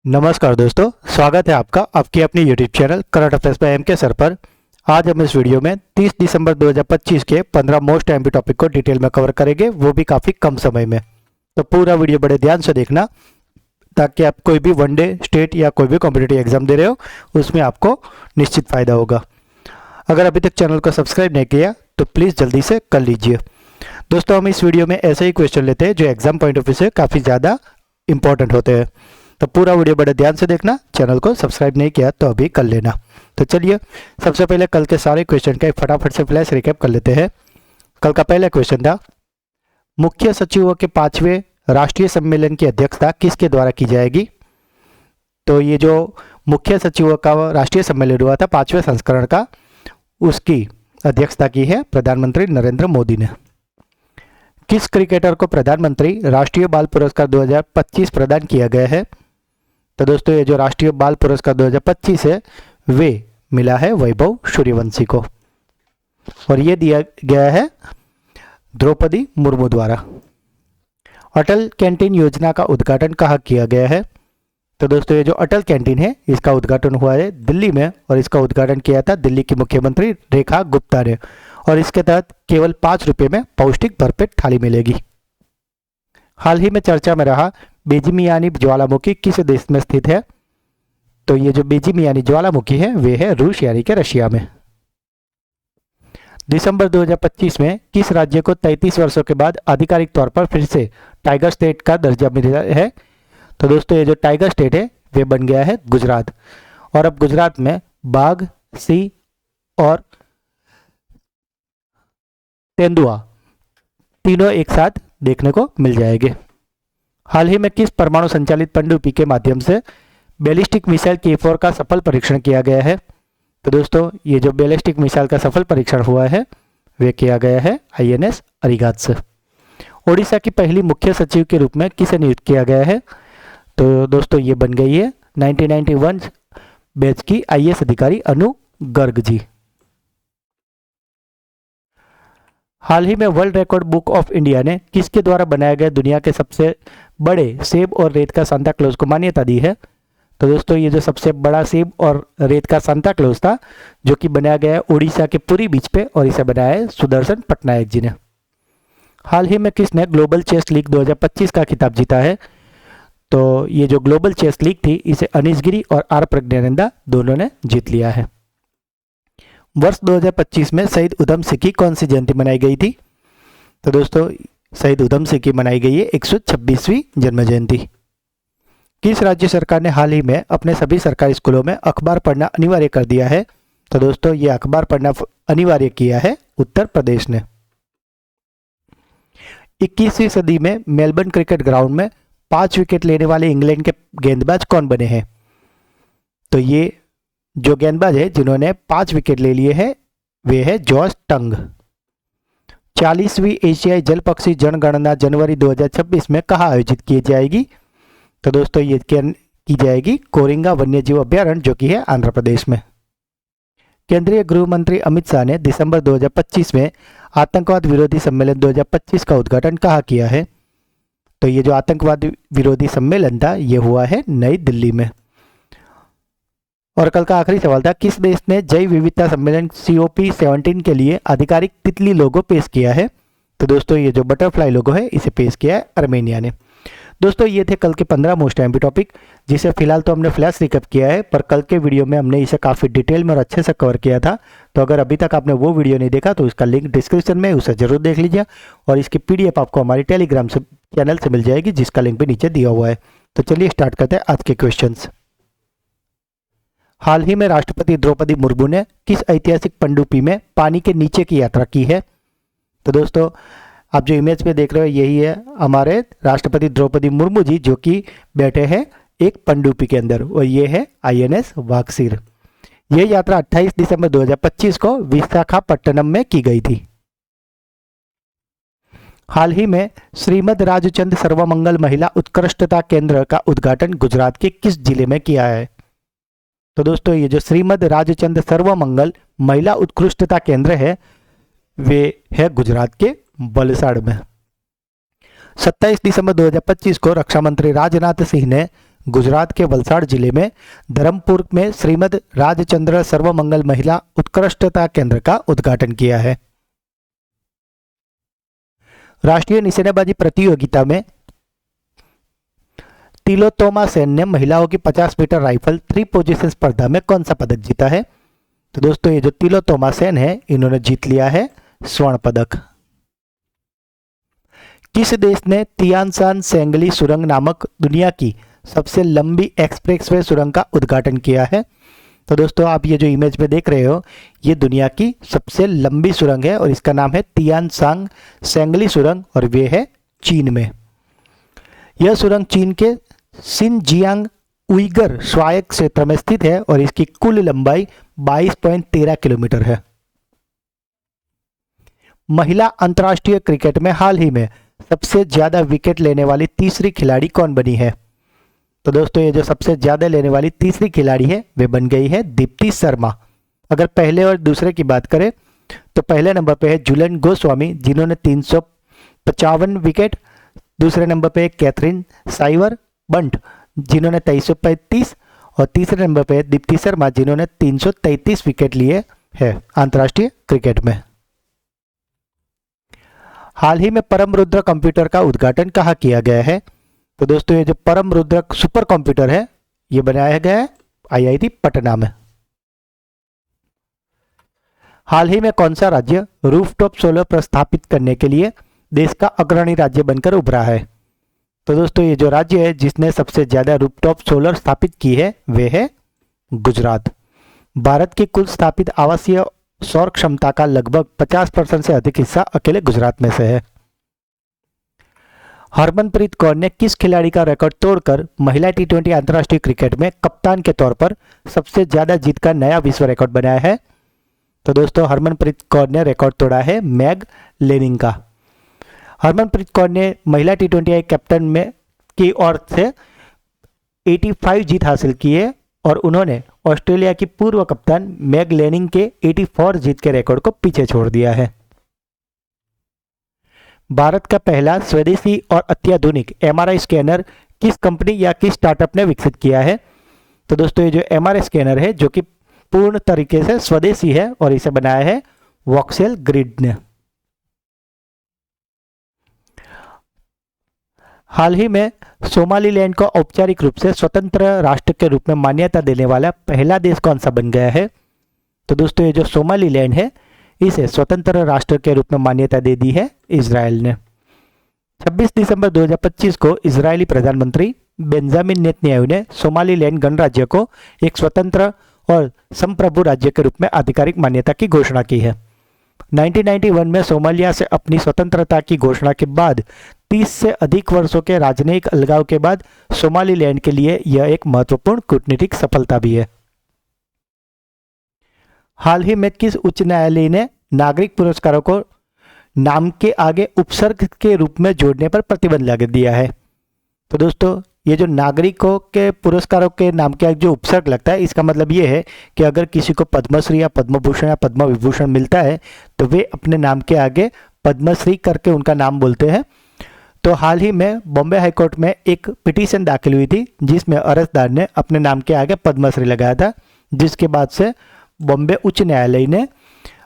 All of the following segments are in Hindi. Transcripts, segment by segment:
नमस्कार दोस्तों, स्वागत है आपका आपकी अपनी YouTube channel current affairs by MK sir पर। आज हम इस वीडियो में 30 दिसंबर 2025 के 15 मोस्ट एमपी टॉपिक को डिटेल में कवर करेंगे, वो भी काफ़ी कम समय में। तो पूरा वीडियो बड़े ध्यान से देखना ताकि आप कोई भी वनडे स्टेट या कोई भी कॉम्पिटिटिव एग्जाम दे रहे हो उसमें आपको निश्चित फ़ायदा होगा। अगर अभी तक चैनल को सब्सक्राइब नहीं किया तो प्लीज़ जल्दी से कर लीजिए। दोस्तों, हम इस वीडियो में ऐसे ही क्वेश्चन लेते हैं जो एग्जाम पॉइंट ऑफ व्यू से काफ़ी ज़्यादा इंपॉर्टेंट होते हैं। तो पूरा वीडियो बड़े ध्यान से देखना, चैनल को सब्सक्राइब नहीं किया तो अभी कर लेना। तो चलिए सबसे पहले कल के सारे क्वेश्चन का एक फटाफट से फ्लैश रिकैप कर लेते हैं। कल का पहला क्वेश्चन था, मुख्य सचिवों के 5वें राष्ट्रीय सम्मेलन की अध्यक्षता किसके द्वारा की जाएगी। तो ये जो मुख्य सचिवों का राष्ट्रीय सम्मेलन हुआ था 5वें संस्करण का, उसकी अध्यक्षता की है प्रधानमंत्री नरेंद्र मोदी ने। किस क्रिकेटर को प्रधानमंत्री राष्ट्रीय बाल पुरस्कार 2025 प्रदान किया गया है। तो दोस्तों, ये जो राष्ट्रीय बाल पुरस्कार 2025 है वे मिला है वैभव सूर्यवंशी को, और ये दिया गया है द्रौपदी मुर्मू द्वारा। अटल कैंटीन योजना का उद्घाटन कहाँ किया गया है। तो दोस्तों, ये जो अटल कैंटीन है इसका उद्घाटन हुआ है दिल्ली में, और इसका उद्घाटन किया था दिल्ली की मुख्यमंत्री रेखा गुप्ता ने, और इसके तहत केवल 5 रुपये में पौष्टिक भरपेट थाली मिलेगी। हाल ही में चर्चा में रहा बेजिमियानी ज्वालामुखी किस देश में स्थित है। तो ये जो बेजिमियानी ज्वालामुखी है वे है रूस यानी कि रशिया में। दिसंबर 2025 में किस राज्य को 33 वर्षों के बाद आधिकारिक तौर पर फिर से टाइगर स्टेट का दर्जा मिला है। तो दोस्तों, ये जो टाइगर स्टेट है वे बन गया है गुजरात, और अब गुजरात में बाघ, सिंह और तेंदुआ तीनों एक साथ देखने को मिल जाएंगे। हाल ही में किस परमाणु संचालित पनडुब्बी के माध्यम से बैलिस्टिक मिसाइल K4 का सफल परीक्षण किया गया है। तो दोस्तों, ये जो बैलिस्टिक मिसाइल का सफल परीक्षण हुआ है वे किया गया है INS अरिगात से। ओडिशा की पहली मुख्य सचिव के रूप में किसे नियुक्त किया गया है। तो दोस्तों, ये बन गई है 1991 बैच की IAS अधिकारी अनु गर्ग जी। हाल ही में world record book of India ने किसके द्वारा बनाया गया दुनिया के सबसे बड़े सेब और रेत का सांता क्लॉज को मान्यता दी है। तो दोस्तों, ये जो सबसे बड़ा सेब और रेत का सांता क्लॉज था जो कि बनाया गया है उड़ीसा के पुरी बीच पे, और इसे बनाया है सुदर्शन पटनायक जी ने। हाल ही में किसने ग्लोबल चेस लीग 2025 का खिताब जीता है। तो ये जो ग्लोबल चेस लीग थी इसे अनीश गिरी और आर प्रज्ञानंदा दोनों ने जीत लिया है। वर्ष 2025 में शहीद उधम सिंह की कौन सी जयंती मनाई गई थी। तो दोस्तों, शहीद उधम सिंह की मनाई गई है 126वीं जन्म जयंती। किस राज्य सरकार ने हाल ही में अपने सभी सरकारी स्कूलों में अखबार पढ़ना अनिवार्य कर दिया है। तो दोस्तों, ये अखबार पढ़ना अनिवार्य किया है उत्तर प्रदेश ने। 21वीं सदी में मेलबर्न क्रिकेट ग्राउंड में 5 विकेट लेने वाले इंग्लैंड के गेंदबाज कौन बने हैं। तो ये जो गेंदबाज है जिन्होंने 5 विकेट ले लिए हैं वे है जॉर्ज टंग। 40वीं एशियाई जल पक्षी जनगणना जनवरी 2026 में कहाँ आयोजित की जाएगी। तो दोस्तों, ये की जाएगी कोरिंगा वन्यजीव अभ्यारण्य जो कि है आंध्र प्रदेश में। केंद्रीय गृह मंत्री अमित शाह ने दिसंबर 2025 में आतंकवाद विरोधी सम्मेलन 2025 का उद्घाटन कहाँ किया है। तो ये जो आतंकवाद विरोधी सम्मेलन था ये हुआ है नई दिल्ली में। और कल का आखिरी सवाल था, किस देश ने जैव विविधता सम्मेलन COP17 के लिए आधिकारिक तितली लोगो पेश किया है। तो दोस्तों, ये जो बटरफ्लाई लोगो है इसे पेश किया है आर्मेनिया ने। दोस्तों, ये थे कल के 15 मोस्ट एमपी टॉपिक, जिसे फिलहाल तो हमने फ्लैश रिकैप किया है, पर कल के वीडियो में हमने इसे काफ़ी डिटेल में और अच्छे से कवर किया था। तो अगर अभी तक आपने वो वीडियो नहीं देखा तो इसका लिंक डिस्क्रिप्शन में, उसे जरूर देख लीजिए, और इसकी PDF आपको हमारी टेलीग्राम से चैनल से मिल जाएगी जिसका लिंक भी नीचे दिया हुआ है। तो चलिए स्टार्ट करते हैं आज के क्वेश्चन। हाल ही में राष्ट्रपति द्रौपदी मुर्मू ने किस ऐतिहासिक पनडुब्बी में पानी के नीचे की यात्रा की है। तो दोस्तों, आप जो इमेज पे देख रहे हो यही है हमारे राष्ट्रपति द्रौपदी मुर्मू जी जो कि बैठे हैं एक पनडुब्बी के अंदर, और ये है INS वागसीर। यह यात्रा 28 दिसंबर 2025 को विशाखापट्टनम में की गई थी। हाल ही में श्रीमद राजचंद सर्वमंगल महिला उत्कृष्टता केंद्र का उद्घाटन गुजरात के किस जिले में किया है। तो दोस्तों, ये जो श्रीमद राजचंद सर्वमंगल महिला उत्कृष्टता केंद्र है वे है गुजरात के वलसाड़ में। 27 दिसंबर 2025 को रक्षा मंत्री राजनाथ सिंह ने गुजरात के वलसाड जिले में धरमपुर में श्रीमद राजचंद्र सर्वमंगल महिला उत्कृष्टता केंद्र का उद्घाटन किया है। राष्ट्रीय निशानेबाजी प्रतियोगिता में तिलोत्तमा सेन ने महिलाओं की 50 मीटर राइफल 3 पोजीशन स्पर्धा में कौन सा पदक जीता है? तो दोस्तों ये जो तिलोत्तमा सेन है इन्होंने जीत लिया है स्वर्ण पदक। किस देश ने तियानशान सेंगली सुरंग नामक दुनिया की सबसे लंबी एक्सप्रेसवे सुरंग का उद्घाटन किया है? तो दोस्तों आप ये जो इमेज में देख रहे हो ये दुनिया की सबसे लंबी सुरंग है और इसका नाम है तियानशान सेंगली सुरंग और वे है चीन में। यह सुरंग चीन के सिनजियांग उइगर स्वायत्त क्षेत्र में स्थित है और इसकी कुल लंबाई 22.13 किलोमीटर है। महिला अंतर्राष्ट्रीय क्रिकेट में हाल ही में सबसे ज्यादा विकेट लेने वाली तीसरी खिलाड़ी कौन बनी है? तो दोस्तों ये जो सबसे ज्यादा लेने वाली तीसरी खिलाड़ी है वे बन गई है दीप्ति शर्मा। अगर पहले और दूसरे की बात करें तो पहले नंबर पे है झूलन गोस्वामी जिन्होंने 355 विकेट, दूसरे नंबर पे है कैथरीन साइवर बंट जिन्होंने 2335 और तीसरे नंबर पे है दीप्ति शर्मा जिन्होंने 333 विकेट लिए हैं अंतर्राष्ट्रीय क्रिकेट में। हाल ही में परम रुद्र कंप्यूटर का उद्घाटन कहाँ किया गया है? तो दोस्तों ये जो परम रुद्र सुपर कंप्यूटर है ये बनाया गया है IIT पटना में। हाल ही में कौन सा राज्य रूफटॉप सोलर प्रस्थापित करने के लिए देश का अग्रणी राज्य बनकर उभरा है? तो दोस्तों ये जो राज्य है जिसने सबसे ज्यादा रूफटॉप सोलर स्थापित की है वे है गुजरात। भारत की कुल स्थापित आवासीय सौर क्षमता का लगभग 50% से अधिक हिस्सा अकेले गुजरात में से है। हरमनप्रीत कौर ने किस खिलाड़ी का रिकॉर्ड तोड़कर महिला T20 अंतर्राष्ट्रीय क्रिकेट में कप्तान के तौर पर सबसे ज्यादा जीत का नया विश्व रिकॉर्ड बनाया है? तो दोस्तों हरमनप्रीत कौर ने रिकॉर्ड तोड़ा है मैग लेनिंग का। हरमनप्रीत कौर ने महिला T20 कैप्टन में की ओर से 85 जीत हासिल की है और उन्होंने ऑस्ट्रेलिया की पूर्व कप्तान मैग लेनिंग के 84 जीत के रिकॉर्ड को पीछे छोड़ दिया है। भारत का पहला स्वदेशी और अत्याधुनिक MRI स्कैनर किस कंपनी या किस स्टार्टअप ने विकसित किया है? तो दोस्तों ये जो MRI स्कैनर है जो कि पूर्ण तरीके से स्वदेशी है और इसे बनाया है वॉक्सेल ग्रिड ने। हाल ही में सोमालीलैंड को औपचारिक रूप से स्वतंत्र राष्ट्र के रूप में मान्यता देने वाला पहला देश कौन सा बन गया है? तो दोस्तों ये जो सोमालीलैंड है इसे स्वतंत्र राष्ट्र के रूप में मान्यता दे दी है इजराइल ने। 26 दिसंबर 2025 को इजरायली प्रधानमंत्री बेंजामिन नेतन्याहू ने सोमालीलैंड गणराज्य को एक स्वतंत्र और संप्रभु राज्य के रूप में आधिकारिक मान्यता की घोषणा की है। 1991 में सोमालिया से अपनी स्वतंत्रता की घोषणा के बाद 30 से अधिक वर्षों के राजनयिक अलगाव के बाद सोमालीलैंड के लिए यह एक महत्वपूर्ण कूटनीतिक सफलता भी है। हाल ही में किस उच्च न्यायालय ने नागरिक पुरस्कारों को नाम के आगे उपसर्ग के रूप में जोड़ने पर प्रतिबंध लगा दिया है? तो दोस्तों ये जो नागरिकों के पुरस्कारों के नाम के आगे जो उपसर्ग लगता है इसका मतलब ये है कि अगर किसी को पद्मश्री या पद्मभूषण या पद्म विभूषण मिलता है तो वे अपने नाम के आगे पद्मश्री करके उनका नाम बोलते हैं। तो हाल ही में बॉम्बे हाईकोर्ट में एक पिटीशन दाखिल हुई थी जिसमें अर्जदार ने अपने नाम के आगे पद्मश्री लगाया था, जिसके बाद से बॉम्बे उच्च न्यायालय ने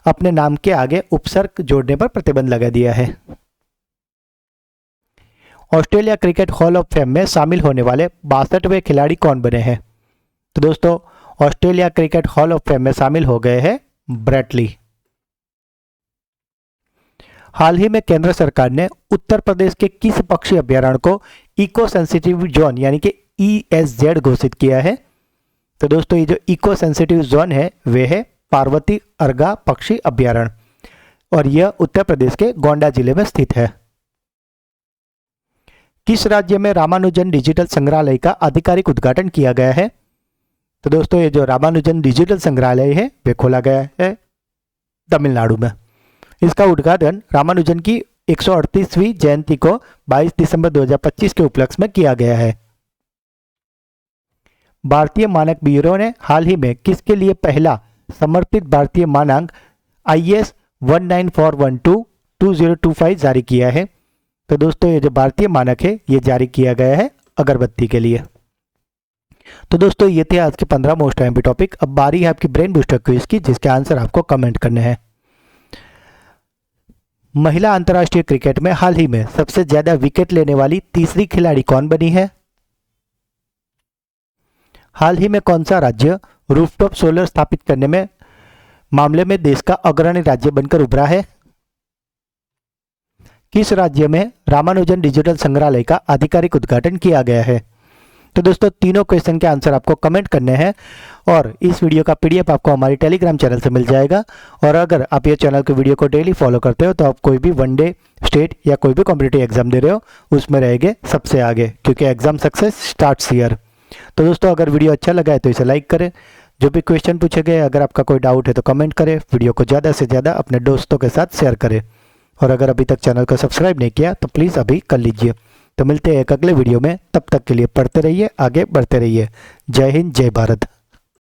अपने नाम के आगे उपसर्ग जोड़ने पर प्रतिबंध लगा दिया है। Australia cricket hall of fame में शामिल होने वाले 62वें खिलाड़ी कौन बने हैं? तो दोस्तों Australia cricket hall of fame में शामिल हो गए हैं ब्रेटली। हाल ही में केंद्र सरकार ने उत्तर प्रदेश के किस पक्षी अभ्यारण्य को इको सेंसिटिव जोन यानी कि ESZ घोषित किया है? तो दोस्तों ये जो इको सेंसिटिव जोन है वे है पार्वती अर्गा पक्षी अभ्यारण्य और यह उत्तर प्रदेश के गोंडा जिले में स्थित है। किस राज्य में रामानुजन डिजिटल संग्रहालय का आधिकारिक उद्घाटन किया गया है? तो दोस्तों ये जो रामानुजन डिजिटल संग्रहालय है वे खोला गया है तमिलनाडु में। इसका उद्घाटन रामानुजन की 138वीं जयंती को 22 दिसंबर 2025 के उपलक्ष्य में किया गया है। भारतीय मानक ब्यूरो ने हाल ही में किसके लिए पहला समर्पित भारतीय मानक IS 19412-2025 जारी किया है? तो दोस्तों ये जो भारतीय मानक है ये जारी किया गया है अगरबत्ती के लिए। तो दोस्तों ये थे आज के 15 मोस्ट एमपी टॉपिक। अब बारी है आपकी ब्रेन बूस्टर क्विज की, जिसके आंसर आपको कमेंट करने हैं। महिला अंतर्राष्ट्रीय क्रिकेट में हाल ही में सबसे ज्यादा विकेट लेने वाली तीसरी खिलाड़ी कौन बनी है? हाल ही में कौन सा राज्य रूफटॉप सोलर स्थापित करने में मामले में देश का अग्रणी राज्य बनकर उभरा है? किस राज्य में रामानुजन डिजिटल संग्रहालय का आधिकारिक उद्घाटन किया गया है? तो दोस्तों तीनों क्वेश्चन के आंसर आपको कमेंट करने हैं और इस वीडियो का पीडीएफ आपको हमारी टेलीग्राम चैनल से मिल जाएगा। और अगर आप ये चैनल के वीडियो को डेली फॉलो करते हो तो आप कोई भी वनडे, स्टेट या कोई भी कॉम्पिटिटिव एग्जाम दे रहे हो उसमें रहेंगे सबसे आगे, क्योंकि एग्जाम सक्सेस स्टार्ट्स हियर। तो दोस्तों अगर वीडियो अच्छा लगा है तो इसे लाइक करें। जो भी क्वेश्चन पूछे गए, अगर आपका कोई डाउट है तो कमेंट करें। वीडियो को ज़्यादा से ज़्यादा अपने दोस्तों के साथ शेयर करें और अगर अभी तक चैनल को सब्सक्राइब नहीं किया तो प्लीज़ अभी कर लीजिए। तो मिलते हैं एक अगले वीडियो में, तब तक के लिए पढ़ते रहिए, आगे बढ़ते रहिए। जय हिंद, जय भारत।